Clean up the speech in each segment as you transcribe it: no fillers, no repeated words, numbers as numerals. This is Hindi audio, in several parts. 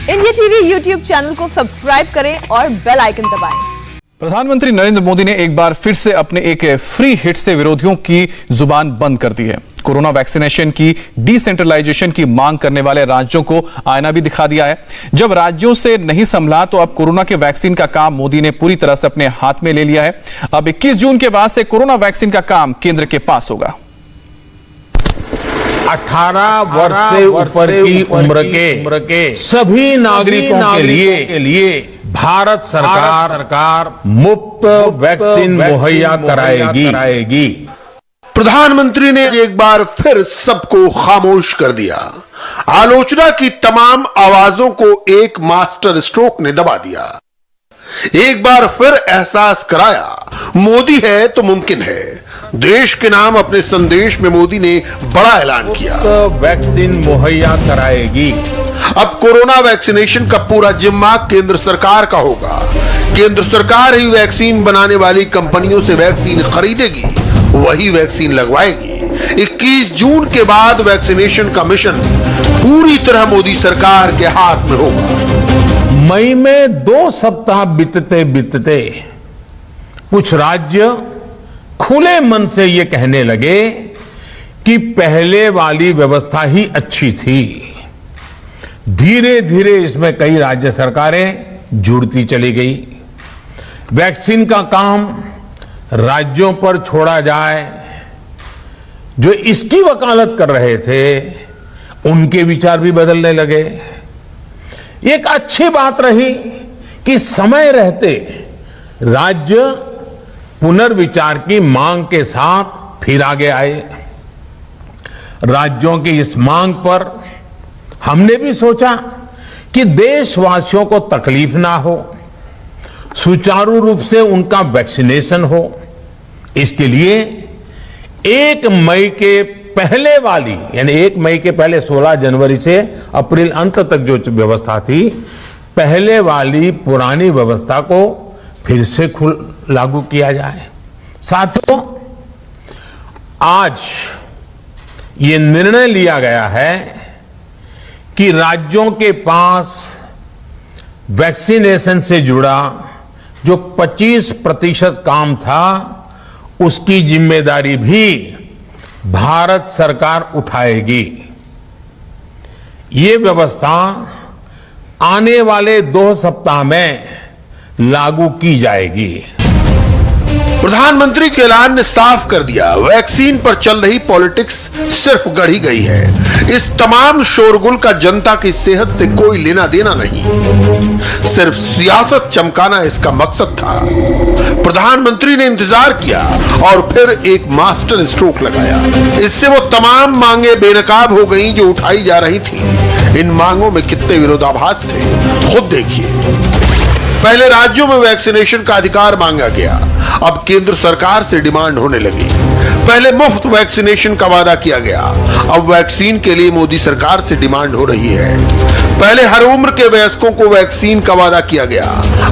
इंडिया टीवी यूट्यूब चैनल को सब्सक्राइब करें और बेल आइकन दबाएं। प्रधानमंत्री नरेंद्र मोदी ने एक बार फिर से अपने एक फ्री हिट से विरोधियों की जुबान बंद कर दी है। कोरोना वैक्सीनेशन की डिसेंट्रलाइजेशन की मांग करने वाले राज्यों को आईना भी दिखा दिया है। जब राज्यों से नहीं संभला तो अब कोरोना के वैक्सीन का काम मोदी ने पूरी तरह से अपने हाथ में ले लिया है। अब 21 जून के बाद से कोरोना वैक्सीन का काम केंद्र के पास होगा। 18 वर्ष से ऊपर की उम्र के सभी नागरिकों के लिए भारत सरकार मुफ्त वैक्सीन मुहैया कराएगी। प्रधानमंत्री ने एक बार फिर सबको खामोश कर दिया। आलोचना की तमाम आवाजों को एक मास्टर स्ट्रोक ने दबा दिया। एक बार फिर एहसास कराया, मोदी है तो मुमकिन है। देश के नाम अपने संदेश में मोदी ने बड़ा ऐलान किया, वैक्सीन मुहैया कराएगी। अब कोरोना वैक्सीनेशन का पूरा जिम्मा केंद्र सरकार का होगा। केंद्र सरकार ही वैक्सीन बनाने वाली कंपनियों से वैक्सीन खरीदेगी, वही वैक्सीन लगवाएगी। 21 जून के बाद वैक्सीनेशन का मिशन पूरी तरह मोदी सरकार के हाथ में होगा। मई में 2 सप्ताह बीतते कुछ राज्य खुले मन से ये कहने लगे कि पहले वाली व्यवस्था ही अच्छी थी। धीरे धीरे इसमें कई राज्य सरकारें जुड़ती चली गई। वैक्सीन का काम राज्यों पर छोड़ा जाए। जो इसकी वकालत कर रहे थे उनके विचार भी बदलने लगे। एक अच्छी बात रही कि समय रहते राज्य पुनर्विचार की मांग के साथ फिर आगे आए। राज्यों की इस मांग पर हमने भी सोचा कि देशवासियों को तकलीफ ना हो, सुचारू रूप से उनका वैक्सीनेशन हो। इसके लिए 1 मई के पहले वाली, यानी 1 मई के पहले 16 जनवरी से अप्रैल अंत तक जो व्यवस्था थी, पहले वाली पुरानी व्यवस्था को फिर से लागू किया जाए। साथियों, आज ये निर्णय लिया गया है कि राज्यों के पास वैक्सीनेशन से जुड़ा जो 25% काम था, उसकी जिम्मेदारी भी भारत सरकार उठाएगी। ये व्यवस्था आने वाले 2 सप्ताह में लागू की जाएगी। प्रधानमंत्री के ऐलान ने साफ कर दिया, वैक्सीन पर चल रही पॉलिटिक्स सिर्फ गढ़ी गई है। इस तमाम शोरगुल का जनता की सेहत से कोई लेना देना नहीं, सिर्फ सियासत चमकाना इसका मकसद था। प्रधानमंत्री ने इंतजार किया और फिर एक मास्टर स्ट्रोक लगाया। इससे वो तमाम मांगे बेनकाब हो गईं जो उठाई जा रही थी। इन मांगों में कितने विरोधाभास थे, खुद देखिए। पहले राज्यों में वैक्सीनेशन का अधिकार मांगा गया, अब केंद्र सरकार से डिमांड होने लगी। पहले मुफ्त वैक्सीनेशन का वादा किया गया, अब वैक्सीन के लिए मोदी सरकार से डिमांड हो रही है। पहले हर उम्र के वयस्कों को वैक्सीन का वादा किया गया,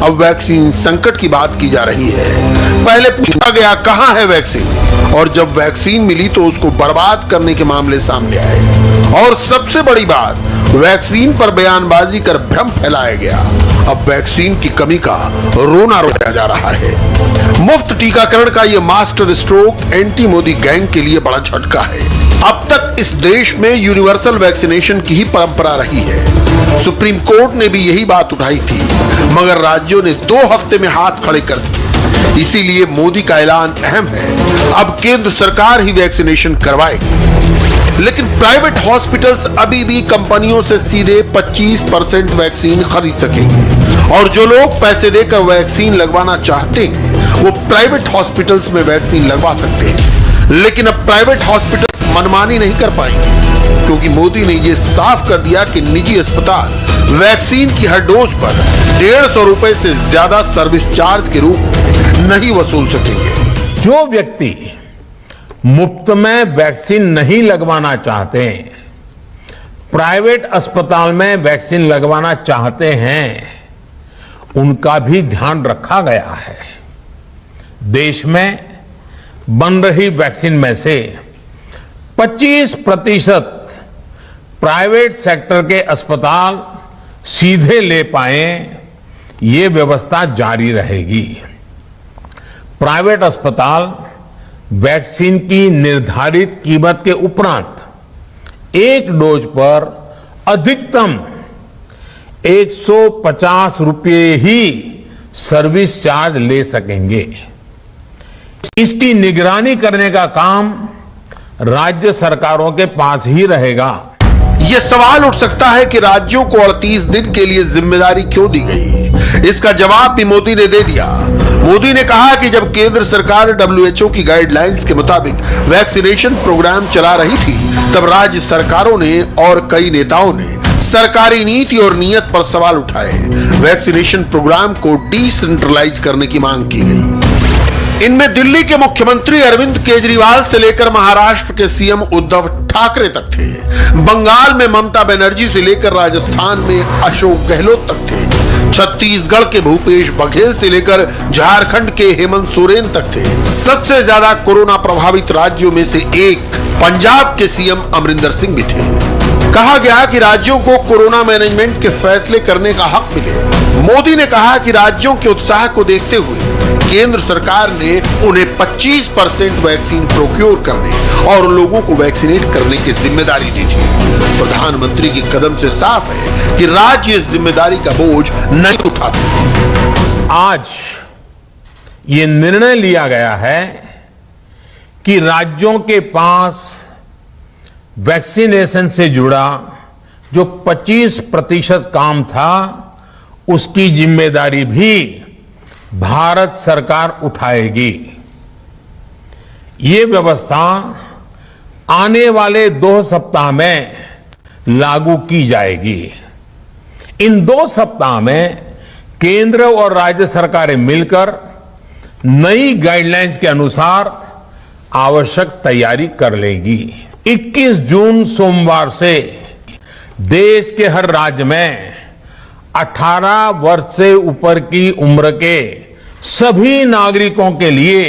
अब वैक्सीन संकट की बात की जा रही है। पहले पूछा गया कहां है वैक्सीन, और जब वैक्सीन मिली तो उसको बर्बाद करने के मामले सामने आए। और सबसे बड़ी बात, वैक्सीन पर बयानबाजी कर भ्रम फैलाया गया। अब वैक्सीन की कमी का रोना रोया जा रहा है। मुफ्त टीकाकरण का यह master stroke anti Modi gang के लिए बड़ा झटका है। अब तक इस देश में यूनिवर्सल वैक्सीनेशन की ही परंपरा रही है। सुप्रीम कोर्ट ने भी यही बात उठाई थी, मगर राज्यों ने 2 हफ्ते में हाथ खड़े कर दिए। इसीलिए मोदी का ऐलान अहम है, अब केंद्र सरकार ही वैक्सीनेशन करवाएगी। लेकिन प्राइवेट हॉस्पिटल्स अभी भी कंपनियों से सीधे 25% वैक्सीन खरीद सकेंगे, और जो लोग पैसे देकर वैक्सीन लगवाना चाहते हैं वो प्राइवेट हॉस्पिटल्स में वैक्सीन लगवा सकते हैं। लेकिन अब प्राइवेट हॉस्पिटल्स मनमानी नहीं कर पाएंगे, क्योंकि मोदी ने यह साफ कर दिया कि निजी अस्पताल वैक्सीन की हर डोज पर 150 रुपए से ज्यादा सर्विस चार्ज के रूप में नहीं वसूल सकेंगे। जो व्यक्ति मुफ्त में वैक्सीन नहीं लगवाना चाहते, प्राइवेट अस्पताल में वैक्सीन लगवाना चाहते हैं, उनका भी ध्यान रखा गया है। देश में बन रही वैक्सीन में से 25% प्राइवेट सेक्टर के अस्पताल सीधे ले पाए, ये व्यवस्था जारी रहेगी। प्राइवेट अस्पताल वैक्सीन की निर्धारित कीमत के उपरांत एक डोज पर अधिकतम 150 रुपये ही सर्विस चार्ज ले सकेंगे। इसकी निगरानी करने का काम राज्य सरकारों के पास ही रहेगा। यह सवाल उठ सकता है कि राज्यों को 38 दिन के लिए जिम्मेदारी क्यों दी गई। इसका जवाब भी मोदी ने दे दिया। मोदी ने कहा कि जब केंद्र सरकार WHO की गाइडलाइंस के मुताबिक वैक्सीनेशन प्रोग्राम चला रही थी, तब राज्य सरकारों ने और कई नेताओं ने सरकारी नीति और नियत पर सवाल उठाए। वैक्सीनेशन प्रोग्राम को डिसेंट्रलाइज करने की मांग की गई। इनमें दिल्ली के मुख्यमंत्री अरविंद केजरीवाल से लेकर महाराष्ट्र के सीएम उद्धव ठाकरे तक थे। बंगाल में ममता बनर्जी से लेकर राजस्थान में अशोक गहलोत तक थे। छत्तीसगढ़ के भूपेश बघेल से लेकर झारखंड के हेमंत सोरेन तक थे। सबसे ज्यादा कोरोना प्रभावित राज्यों में से एक पंजाब के सीएम अमरिंदर सिंह भी थे। कहा गया कि राज्यों को कोरोना मैनेजमेंट के फैसले करने का हक मिले। मोदी ने कहा कि राज्यों के उत्साह को देखते हुए केंद्र सरकार ने उन्हें 25% वैक्सीन प्रोक्योर करने और लोगों को वैक्सीनेट करने की जिम्मेदारी दी थी। प्रधानमंत्री के कदम से साफ है कि राज्य इस जिम्मेदारी का बोझ नहीं उठा सकते। आज ये निर्णय लिया गया है कि राज्यों के पास वैक्सीनेशन से जुड़ा जो 25% काम था, उसकी जिम्मेदारी भी भारत सरकार उठाएगी। ये व्यवस्था आने वाले 2 सप्ताह में लागू की जाएगी। इन 2 सप्ताह में केंद्र और राज्य सरकारें मिलकर नई गाइडलाइंस के अनुसार आवश्यक तैयारी कर लेगी। 21 जून सोमवार से देश के हर राज्य में 18 वर्ष से ऊपर की उम्र के सभी नागरिकों के लिए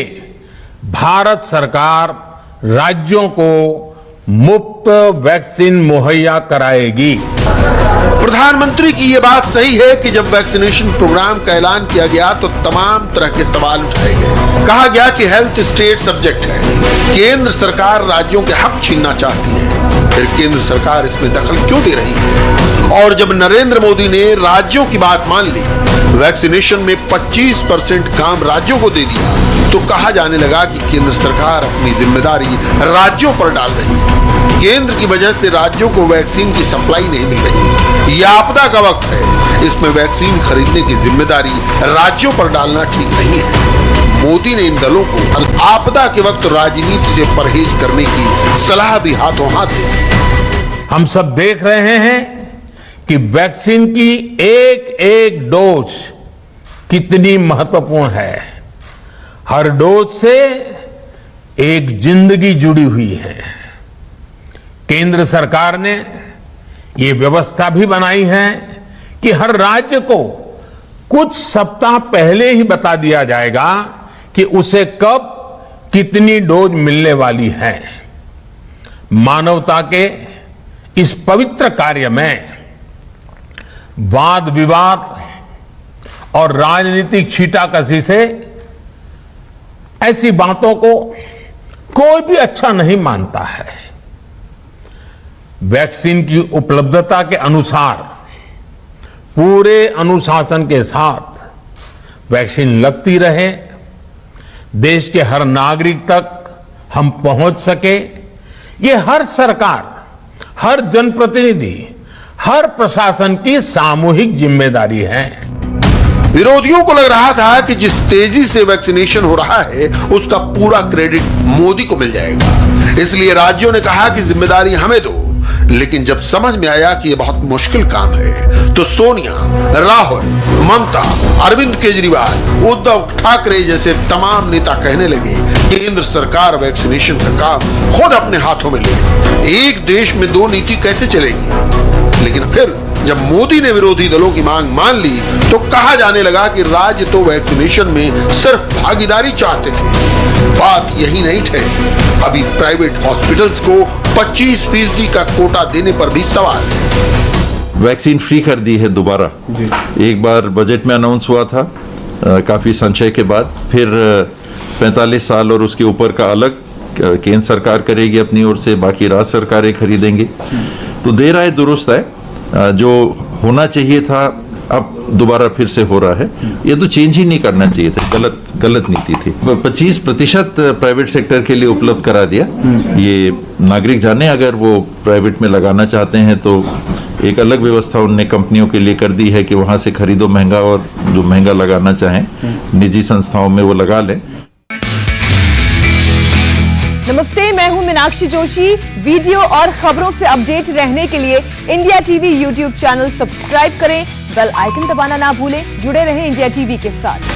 भारत सरकार राज्यों को मुफ्त वैक्सीन मुहैया कराएगी। प्रधानमंत्री की यह बात सही है कि जब वैक्सीनेशन प्रोग्राम का ऐलान किया गया तो तमाम तरह के सवाल उठाए गए। कहा गया कि हेल्थ स्टेट सब्जेक्ट है, केंद्र सरकार राज्यों के हक छीनना चाहती है, फिर केंद्र सरकार इसमें दखल क्यों दे रही है। और जब नरेंद्र मोदी ने राज्यों की बात मान ली, वैक्सीनेशन में 25% काम राज्यों को दे दिया, तो कहा जाने लगा कि केंद्र सरकार अपनी जिम्मेदारी राज्यों पर डाल रही है। केंद्र की वजह से राज्यों को वैक्सीन की सप्लाई नहीं मिल रही। यह आपदा का वक्त है, इसमें वैक्सीन खरीदने की जिम्मेदारी राज्यों पर डालना ठीक नहीं है। मोदी ने इन दलों को आपदा के वक्त राजनीति से परहेज करने की सलाह भी हाथों हाथ दी। हम सब देख रहे हैं कि वैक्सीन की एक एक डोज कितनी महत्वपूर्ण है। हर डोज से एक जिंदगी जुड़ी हुई है। केंद्र सरकार ने ये व्यवस्था भी बनाई है कि हर राज्य को कुछ सप्ताह पहले ही बता दिया जाएगा कि उसे कब कितनी डोज मिलने वाली है। मानवता के इस पवित्र कार्य में वाद विवाद और राजनीतिक छींटाकशी से ऐसी बातों को कोई भी अच्छा नहीं मानता है। वैक्सीन की उपलब्धता के अनुसार पूरे अनुशासन के साथ वैक्सीन लगती रहे, देश के हर नागरिक तक हम पहुंच सके, ये हर सरकार, हर जनप्रतिनिधि, हर प्रशासन की सामूहिक जिम्मेदारी है। विरोधियों को लग रहा था कि जिस तेजी से वैक्सीनेशन हो रहा है उसका पूरा क्रेडिट मोदी को मिल जाएगा, इसलिए राज्यों ने कहा कि जिम्मेदारी हमें दो। लेकिन जब समझ में आया कि यह बहुत मुश्किल काम है, तो सोनिया, राहुल, ममता, अरविंद केजरीवाल, उद्धव ठाकरे जैसे तमाम नेता कहने लगे केंद्र सरकार वैक्सीनेशन का काम खुद अपने हाथों में ले। एक देश में 2 नीति कैसे चलेगी। लेकिन फिर जब मोदी ने विरोधी दलों की मांग मान ली तो कहा जाने लगा कि राज्य तो वैक्सीनेशन में सिर्फ भागीदारी चाहते थे। बात यही नहीं ठहरी, अभी प्राइवेट हॉस्पिटल्स को 25% का कोटा देने पर भी सवाल है। वैक्सीन फ्री कर दी है दोबारा। एक बार बजट में अनाउंस हुआ था काफ़ी संशय के बाद, फिर 45 साल और उसके ऊपर का अलग केंद्र सरकार करेगी अपनी ओर से, बाकी राज्य सरकारें खरीदेंगी। तो देर आए दुरुस्त है, जो होना चाहिए था अब दोबारा फिर से हो रहा है। ये तो चेंज ही नहीं करना चाहिए था, गलत नीति थी। 25% प्राइवेट सेक्टर के लिए उपलब्ध करा दिया। ये नागरिक जाने, अगर वो प्राइवेट में लगाना चाहते हैं तो एक अलग व्यवस्था उनने कंपनियों के लिए कर दी है कि वहां से खरीदो महंगा, और जो महंगा लगाना चाहें निजी संस्थाओं में वो लगा लें। नमस्ते, मैं हूं मीनाक्षी जोशी। वीडियो और खबरों से अपडेट रहने के लिए India TV YouTube channel subscribe करें, बेल आइकन दबाना ना भूलें। जुड़े रहें इंडिया टीवी के साथ।